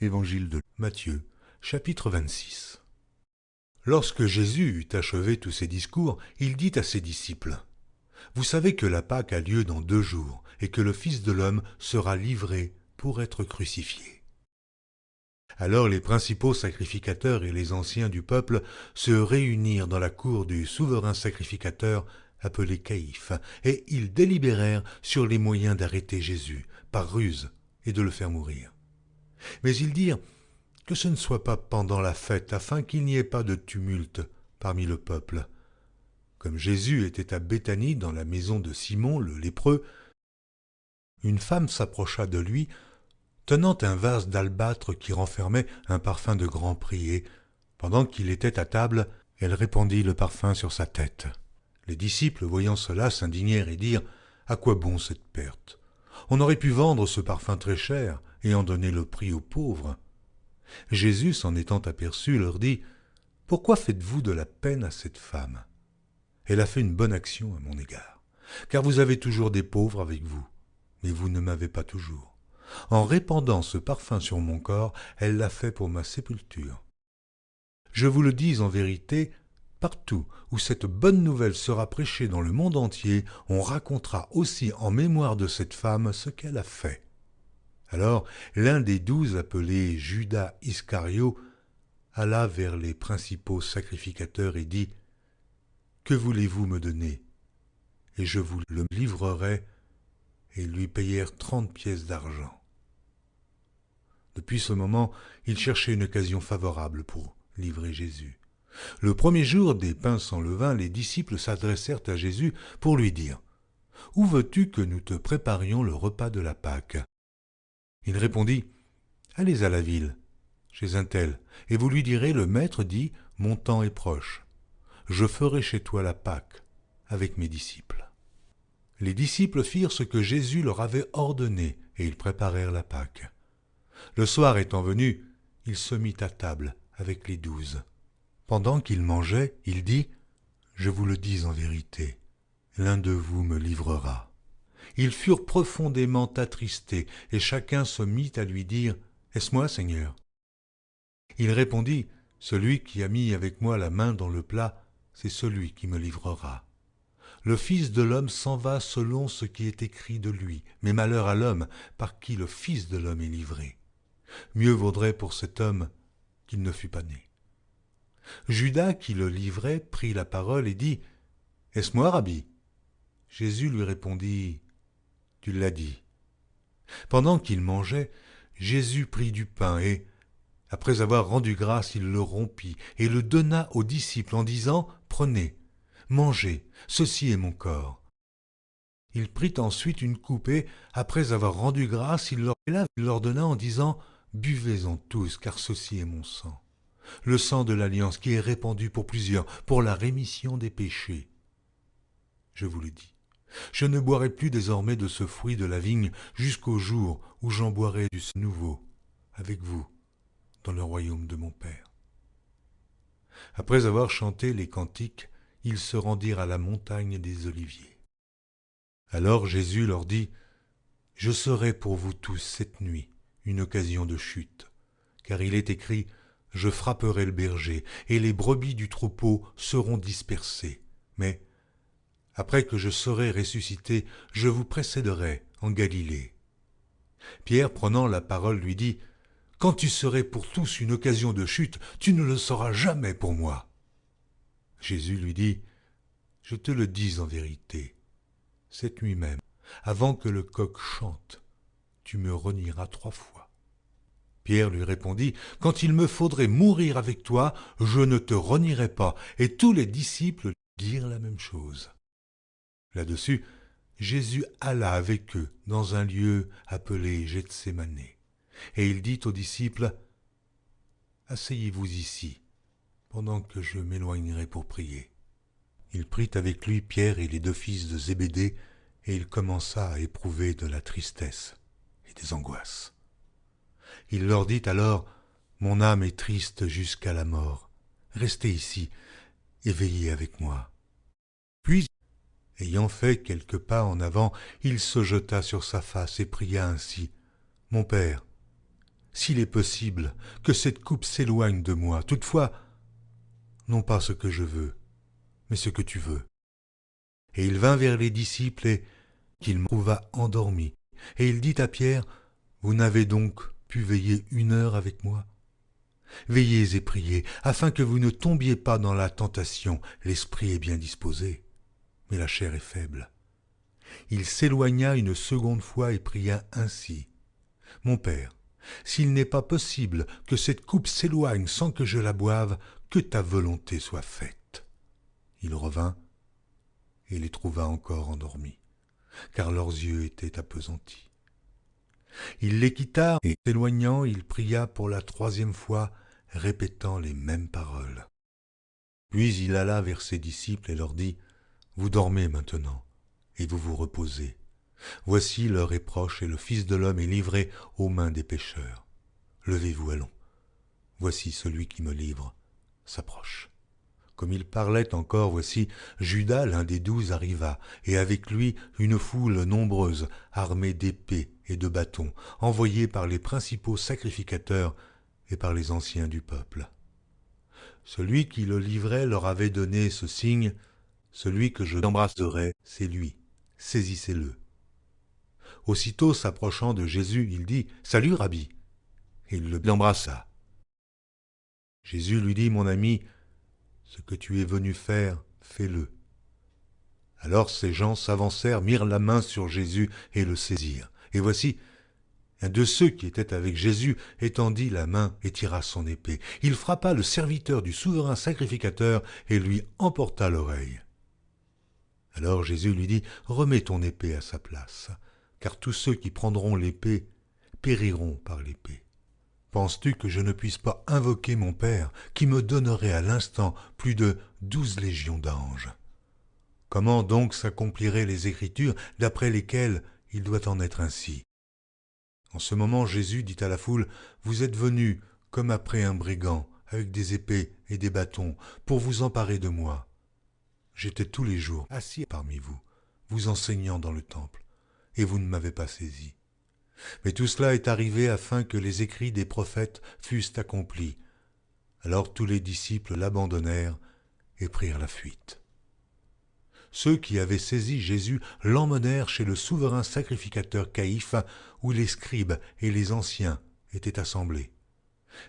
Évangile de Matthieu, chapitre 26. Lorsque Jésus eut achevé tous ses discours, il dit à ses disciples : « Vous savez que la Pâque a lieu dans 2 jours, et que le Fils de l'homme sera livré pour être crucifié. » Alors les principaux sacrificateurs et les anciens du peuple se réunirent dans la cour du souverain sacrificateur appelé Caïphe, et ils délibérèrent sur les moyens d'arrêter Jésus, par ruse, et de le faire mourir. Mais ils dirent que ce ne soit pas pendant la fête, afin qu'il n'y ait pas de tumulte parmi le peuple. Comme Jésus était à Béthanie, dans la maison de Simon le lépreux, une femme s'approcha de lui, tenant un vase d'albâtre qui renfermait un parfum de grand prix, et, pendant qu'il était à table, elle répandit le parfum sur sa tête. Les disciples, voyant cela, s'indignèrent et dirent : « À quoi bon cette perte ? On aurait pu vendre ce parfum très cher et en donner le prix aux pauvres. » Jésus, s'en étant aperçu, leur dit : « Pourquoi faites-vous de la peine à cette femme ? Elle a fait une bonne action à mon égard, car vous avez toujours des pauvres avec vous, mais vous ne m'avez pas toujours. En répandant ce parfum sur mon corps, elle l'a fait pour ma sépulture. Je vous le dis en vérité, partout où cette bonne nouvelle sera prêchée dans le monde entier, on racontera aussi en mémoire de cette femme ce qu'elle a fait. » Alors l'un des 12, appelé Judas Iscario, alla vers les principaux sacrificateurs et dit : « Que voulez-vous me donner ? Et je vous le livrerai. » Et ils lui payèrent 30 pièces d'argent. Depuis ce moment, il cherchait une occasion favorable pour livrer Jésus. Le premier jour des pains sans levain, les disciples s'adressèrent à Jésus pour lui dire : « Où veux-tu que nous te préparions le repas de la Pâque ? » Il répondit : « Allez à la ville, chez un tel, et vous lui direz : le maître dit : mon temps est proche. Je ferai chez toi la Pâque avec mes disciples. » Les disciples firent ce que Jésus leur avait ordonné, et ils préparèrent la Pâque. Le soir étant venu, il se mit à table avec les 12. Pendant qu'il mangeait, il dit : « Je vous le dis en vérité, l'un de vous me livrera. » Ils furent profondément attristés, et chacun se mit à lui dire : « Est-ce moi, Seigneur ? » Il répondit : « Celui qui a mis avec moi la main dans le plat, c'est celui qui me livrera. Le Fils de l'homme s'en va selon ce qui est écrit de lui, mais malheur à l'homme par qui le Fils de l'homme est livré. Mieux vaudrait pour cet homme qu'il ne fût pas né. » Judas, qui le livrait, prit la parole et dit : « Est-ce moi, Rabbi ? » Jésus lui répondit : « Tu l'as dit. » Pendant qu'il mangeait, Jésus prit du pain et, après avoir rendu grâce, il le rompit et le donna aux disciples en disant : « Prenez, mangez, ceci est mon corps. » Il prit ensuite une coupe et, après avoir rendu grâce, il leur donna en disant : « Buvez-en tous, car ceci est mon sang, le sang de l'alliance qui est répandu pour plusieurs, pour la rémission des péchés. Je vous le dis, je ne boirai plus désormais de ce fruit de la vigne jusqu'au jour où j'en boirai du nouveau avec vous dans le royaume de mon Père. » Après avoir chanté les cantiques, ils se rendirent à la montagne des Oliviers. Alors Jésus leur dit : « Je serai pour vous tous cette nuit une occasion de chute, car il est écrit : je frapperai le berger, et les brebis du troupeau seront dispersées. Mais, après que je serai ressuscité, je vous précéderai en Galilée. » Pierre, prenant la parole, lui dit : « Quand tu serais pour tous une occasion de chute, tu ne le seras jamais pour moi. » Jésus lui dit : « Je te le dis en vérité, cette nuit même, avant que le coq chante, tu me renieras 3 fois. » Pierre lui répondit : « Quand il me faudrait mourir avec toi, je ne te renierai pas. » Et tous les disciples dirent la même chose. Là-dessus, Jésus alla avec eux dans un lieu appelé Gethsémane, et il dit aux disciples : « Asseyez-vous ici, pendant que je m'éloignerai pour prier. » Il prit avec lui Pierre et les 2 fils de Zébédée, et il commença à éprouver de la tristesse et des angoisses. Il leur dit alors : « Mon âme est triste jusqu'à la mort. Restez ici et veillez avec moi. » Puis, ayant fait quelques pas en avant, il se jeta sur sa face et pria ainsi : « Mon Père, s'il est possible, que cette coupe s'éloigne de moi. Toutefois, non pas ce que je veux, mais ce que tu veux. » Et il vint vers les disciples et qu'il me trouva endormi. Et il dit à Pierre, « Vous n'avez donc pu veiller 1 heure avec moi ? Veillez et priez, afin que vous ne tombiez pas dans la tentation. L'esprit est bien disposé, mais la chair est faible. » Il s'éloigna une seconde fois et pria ainsi, « Mon Père, s'il n'est pas possible que cette coupe s'éloigne sans que je la boive, que ta volonté soit faite. » Il revint et les trouva encore endormis, car leurs yeux étaient appesantis. Il les quitta et, s'éloignant, il pria pour la 3e fois, répétant les mêmes paroles. Puis il alla vers ses disciples et leur dit, « Vous dormez maintenant, et vous vous reposez. Voici l'heure est proche et le Fils de l'homme est livré aux mains des pécheurs. Levez-vous, allons. Voici celui qui me livre s'approche. » Comme il parlait encore, voici, Judas, l'un des 12, arriva, et avec lui une foule nombreuse, armée d'épées et de bâtons, envoyés par les principaux sacrificateurs et par les anciens du peuple. Celui qui le livrait leur avait donné ce signe, « Celui que je embrasserai, c'est lui, saisissez-le. » Aussitôt s'approchant de Jésus, il dit, « Salut, Rabbi !» Et il l'embrassa. Jésus lui dit, « Mon ami, ce que tu es venu faire, fais-le. » Alors ces gens s'avancèrent, mirent la main sur Jésus et le saisirent. Et voici, un de ceux qui étaient avec Jésus étendit la main et tira son épée. Il frappa le serviteur du souverain sacrificateur et lui emporta l'oreille. Alors Jésus lui dit, « Remets ton épée à sa place, car tous ceux qui prendront l'épée périront par l'épée. Penses-tu que je ne puisse pas invoquer mon Père, qui me donnerait à l'instant plus de 12 légions d'anges? Comment donc s'accompliraient les Écritures d'après lesquelles il doit en être ainsi? » En ce moment, Jésus dit à la foule, « Vous êtes venus comme après un brigand, avec des épées et des bâtons, pour vous emparer de moi. J'étais tous les jours assis parmi vous, vous enseignant dans le temple, et vous ne m'avez pas saisi. Mais tout cela est arrivé afin que les écrits des prophètes fussent accomplis. » Alors tous les disciples l'abandonnèrent et prirent la fuite. Ceux qui avaient saisi Jésus l'emmenèrent chez le souverain sacrificateur Caïphe, où les scribes et les anciens étaient assemblés.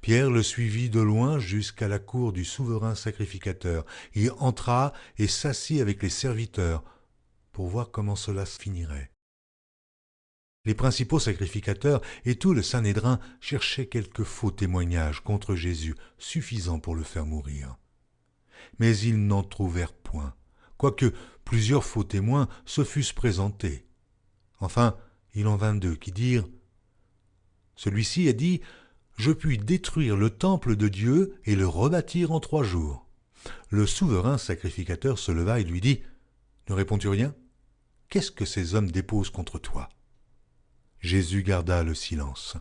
Pierre le suivit de loin jusqu'à la cour du souverain sacrificateur. Il entra et s'assit avec les serviteurs pour voir comment cela se finirait. Les principaux sacrificateurs et tout le Sanhédrin cherchaient quelques faux témoignages contre Jésus, suffisants pour le faire mourir. Mais ils n'en trouvèrent point, quoique plusieurs faux témoins se fussent présentés. Enfin, il en vint 2 qui dirent, « Celui-ci a dit, « Je puis détruire le temple de Dieu et le rebâtir en 3 jours. » Le souverain sacrificateur se leva et lui dit, « Ne réponds-tu rien? Qu'est-ce que ces hommes déposent contre toi ?» Jésus garda le silence.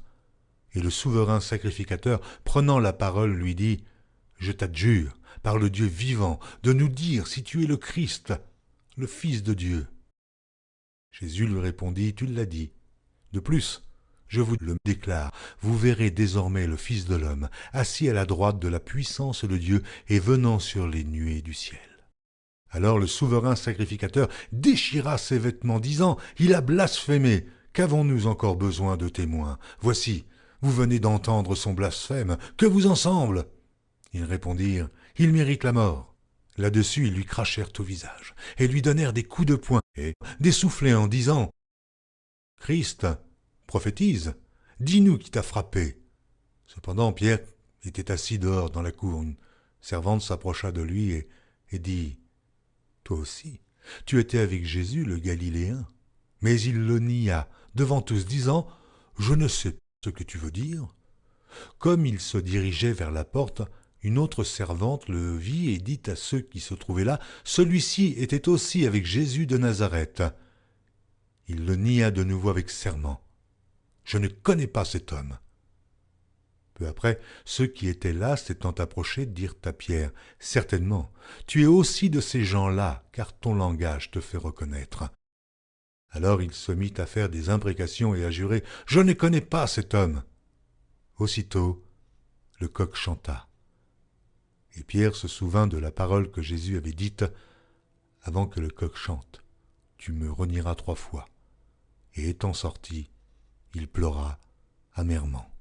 Et le souverain sacrificateur, prenant la parole, lui dit, « Je t'adjure, par le Dieu vivant, de nous dire si tu es le Christ, le Fils de Dieu. » Jésus lui répondit, « Tu l'as dit. De plus, je vous le déclare, vous verrez désormais le Fils de l'homme, assis à la droite de la puissance de Dieu et venant sur les nuées du ciel. » Alors le souverain sacrificateur déchira ses vêtements, disant, « Il a blasphémé. Qu'avons-nous encore besoin de témoins? Voici, vous venez d'entendre son blasphème. Que vous en semble ?» Ils répondirent, « Il mérite la mort. » Là-dessus, ils lui crachèrent au visage et lui donnèrent des coups de poing et des soufflets en disant, « Christ, prophétise, dis-nous qui t'a frappé. » Cependant, Pierre était assis dehors dans la cour. Une servante s'approcha de lui et dit, « Toi aussi, tu étais avec Jésus le Galiléen. » Mais il le nia devant tous, disant, « Je ne sais pas ce que tu veux dire. » Comme il se dirigeait vers la porte, une autre servante le vit et dit à ceux qui se trouvaient là, « Celui-ci était aussi avec Jésus de Nazareth. » Il le nia de nouveau avec serment. « Je ne connais pas cet homme. » Peu après, ceux qui étaient là, s'étant approchés, dirent à Pierre, « Certainement, tu es aussi de ces gens-là, car ton langage te fait reconnaître. » Alors il se mit à faire des imprécations et à jurer, « Je ne connais pas cet homme. » Aussitôt, le coq chanta. Et Pierre se souvint de la parole que Jésus avait dite avant que le coq chante. « Tu me renieras 3 fois. » Et étant sorti, il pleura amèrement.